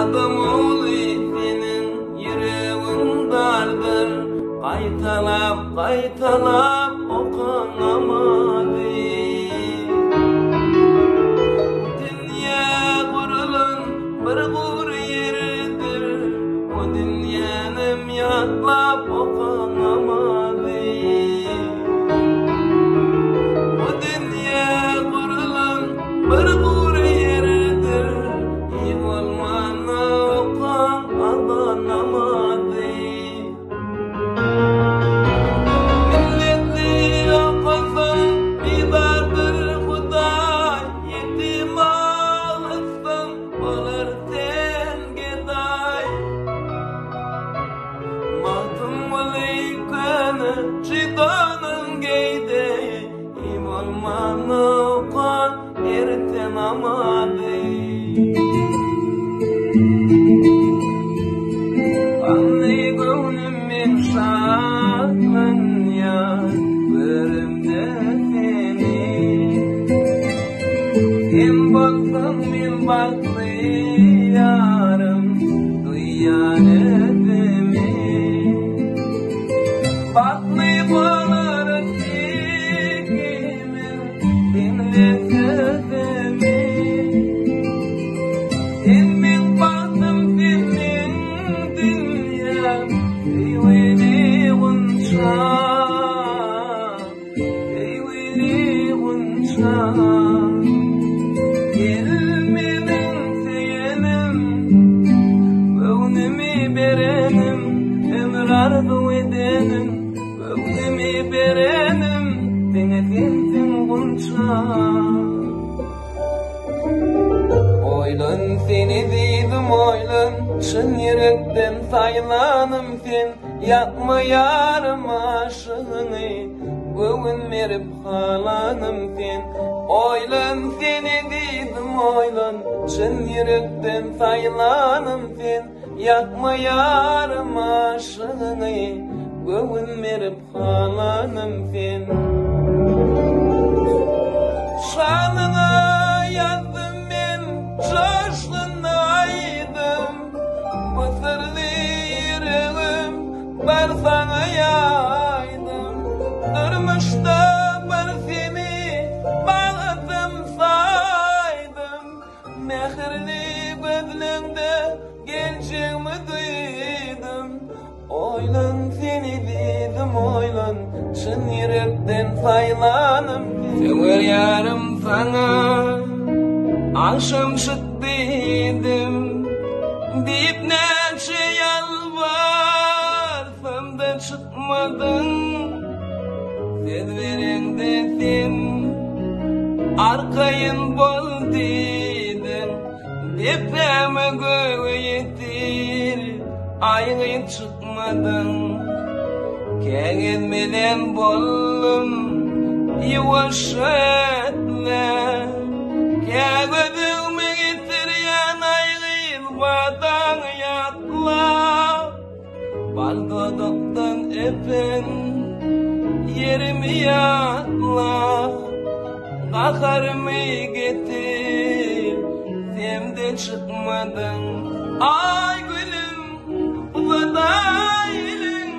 Adam oğlu senin yüreğin dardır, Qaytalap okanamadı. Dünya kurulun bir gur yeridir, O dünyanım yatlap okanamadı. O dünya kurulun bir gur yeridir, İyi olmana okan adanamadı. Cidanın geyde iman manukan erten amadı. Anlı gönlümün şartlan ya bölümde seni. Kim baktın min baktı yarım duyan edemi. Baklı balar sikimin dinle sözümü. Senin baktım senin dünya Eyveli unça Gelmenin seyenim Öğnümü berenim Ömür arzu edenim Öğnümü berenim Denefimsin bunça Oylan seni dedim oylan Çın yürekten saylanım sen Yapma yarım aşığını Bugün merip halanım sen Oylan seni dedim oylan Çın yürekten saylanım sen Yapma yarım aşığını Bugün merip halanım sen Şanına yazdım ben Coşkunaydım Bu sırlı yüreğim Bar sana yaydım Durmuşta bar seni Bağladım saydım Mehirli gözlüğünde Gençliğimi duydum Oylan seni dedim oylan Çın yürekten saylanım Sever yarım sana Akşam çık dedim Deyip neçe yalvarsam da çıkmadın Söz verende sen Arkayın bol dedin Depeme göğe yetir Ayın çıkmadın Keğetmeden bollum Yavaş etme Keğetimi getir yanayın Vatan yatla Baldoduktan öpen Yerimi yatla Kakarımı getir Semde çıkmadın Ay gülüm Uvadaylın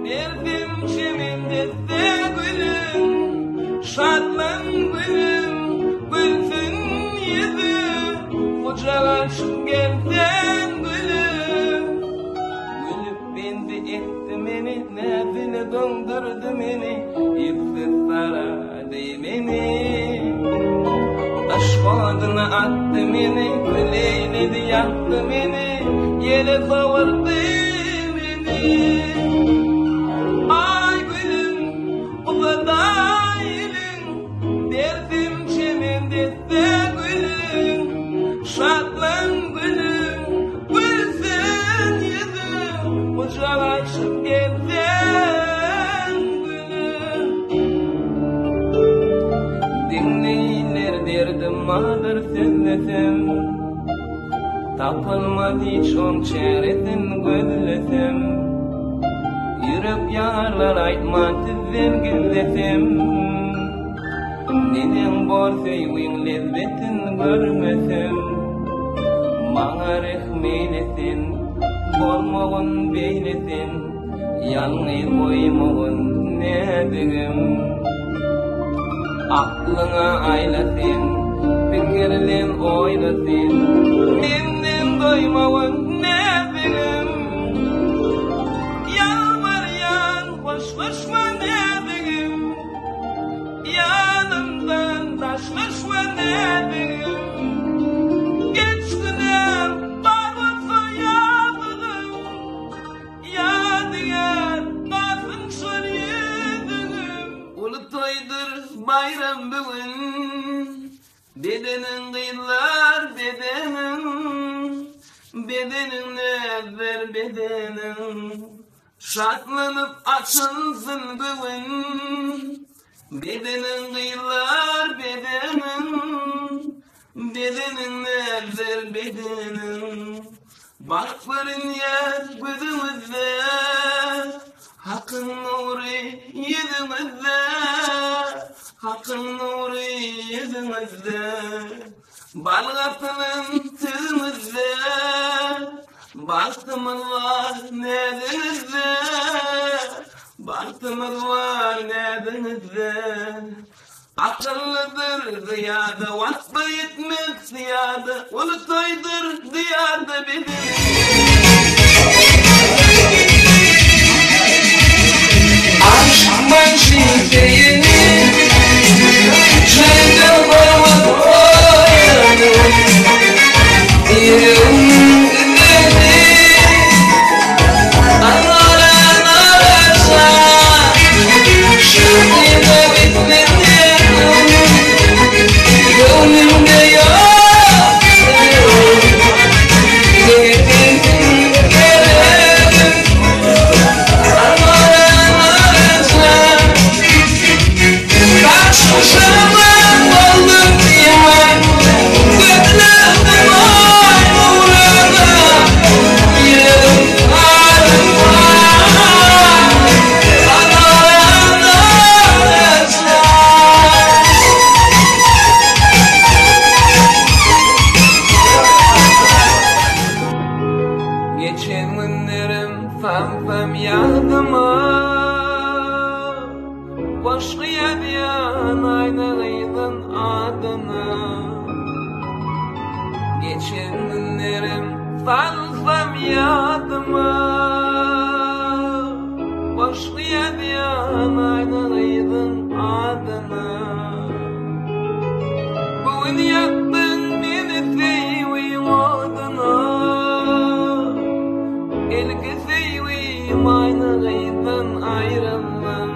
Derdim çiminde de gülüm Şadlan gülüm Gülsün yüzüm Kucağaçım gelsen gülüm Gülüp bindi etti beni Nefsine döndürdü beni İpsiz sara değmeni Aşk adına attı beni Güleyledi yaktı beni Yere savurdu beni Ay gülüm Uvadaylın Derdim çimende de gülüm Şadlan gülüm Gülsün yüzüm Kucak açıp gelsen gülüm Dinleyler derdim mağdur sözlesem Tapılmadı çoğun çeresin gözlesem Yürüp yarlar aytmadı sevgilesem Neden bor söyün lezzetin görmesem Maňa rehmet etin, bolmagyň beýletin, ýalňyz goýmagyň nädigim. Aklyňa aýlatin, pikirlen oýlatin, menden doýmagyň nädigim. Ýalvarýan hoşlaşma nädigim, ýanymdan daşlaşma nädigim. Bayram bugün, bedenin kıylar bedenin, bedenin neler bedenin, şartlanıp açılsın bugün, bedenin kıylar bedenin, bedenin neler bedenin, bakların yer gözümüzde, hakkın nuru yüzümüzde, hakkın nuru yüzümüzde, balgatının tüzümüzde, bahtımız var nedimizde, bahtımız var nedimizde. Akıllıdır ziyade, vasfı yetmez ziyade, ulutaydır ziyade benim. Aşkman şifreyini Şaydan varmak oyanım Yerim beni Anlaran arasa Şaklime bitmedim Gönlümde yok Gelelim geçen günlerim fam yağdıma Başka yadiyan aynalıydın adına Geçen günlerim fam yağdıma Başka yadiyan aynalıydın adına Bugün yaktın beni feyvin adına Elki feyvim aynalıydın ayrılmam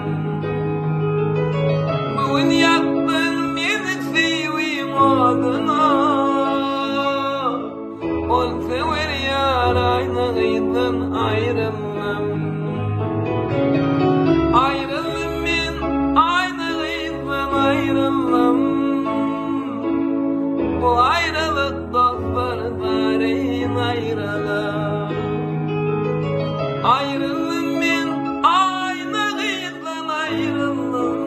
Bugün yaktın beni feyvim adına Ol fever yar aynalıydın ayrılmam Ayrıldım ben aynalıydın ayrılmam Bu ayrılık dostlardarin ayrılık Ayrıldım ben aynalıydan ayrıldım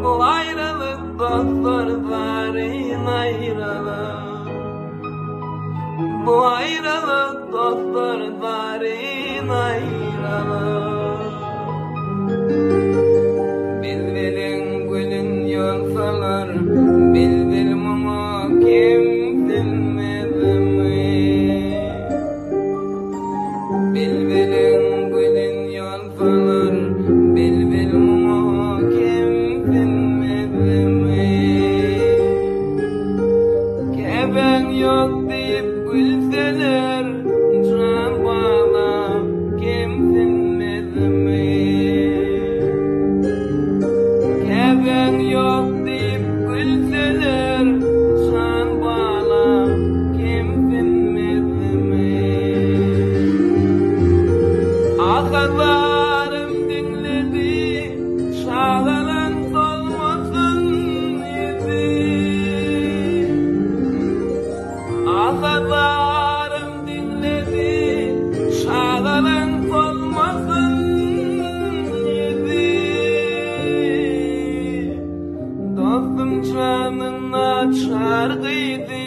Bu ayrılık dostlardarin ayrılık Bu ayrılık dostlardarin ayrılık Bilbilin gülün yolsalar Bilbil mama kim bilmedim Bilbilin gülün yolsalar Bilbil mama kim bilmedim Keben yok deyip gülseler Can bağla kim bilmedim Keben yok deyip gülseler Can bağla kim bilmedim Ağlarım dinledi Çağlanan solmasın yedi Ağlarım dinledi Çağlanan solmasın yedi Dostum canına çargıydı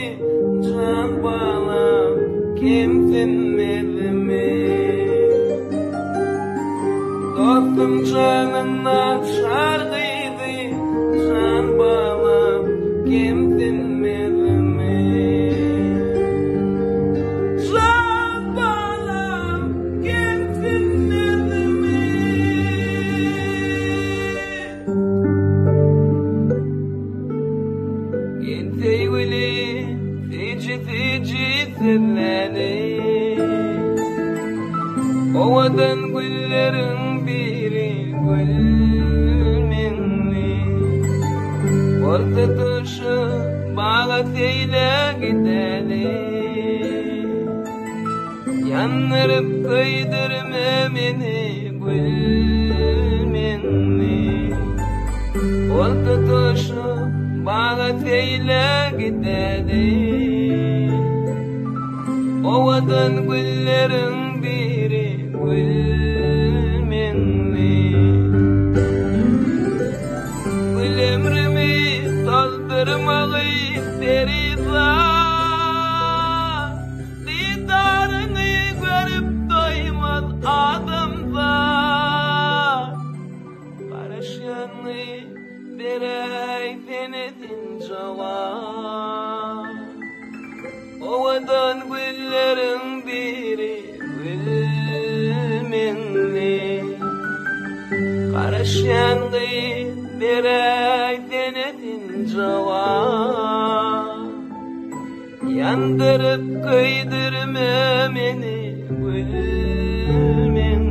kimsinmedimi? Dostum canına çardıydı, can balam kimsinmedimi? Can balam kimsinmedimi? Sevgili tici senleri, ovadan güllerin biri gülmenli, orta tuşu bağlatıyla gideli, yanırıp kıydırma beni gülmenli, orta tuşu bağlatıyla gideli, ovadan güllerin biri gülmenli. Gül ömrümü doldurmalı isterizar, didarını görüp doymaz adamzar. Barışyanlı berey senedin cevap, ovadan güllerin biri gülmenli. Karışyanlı berey senedin cevap, yandırıp kıydırma beni gülmenli.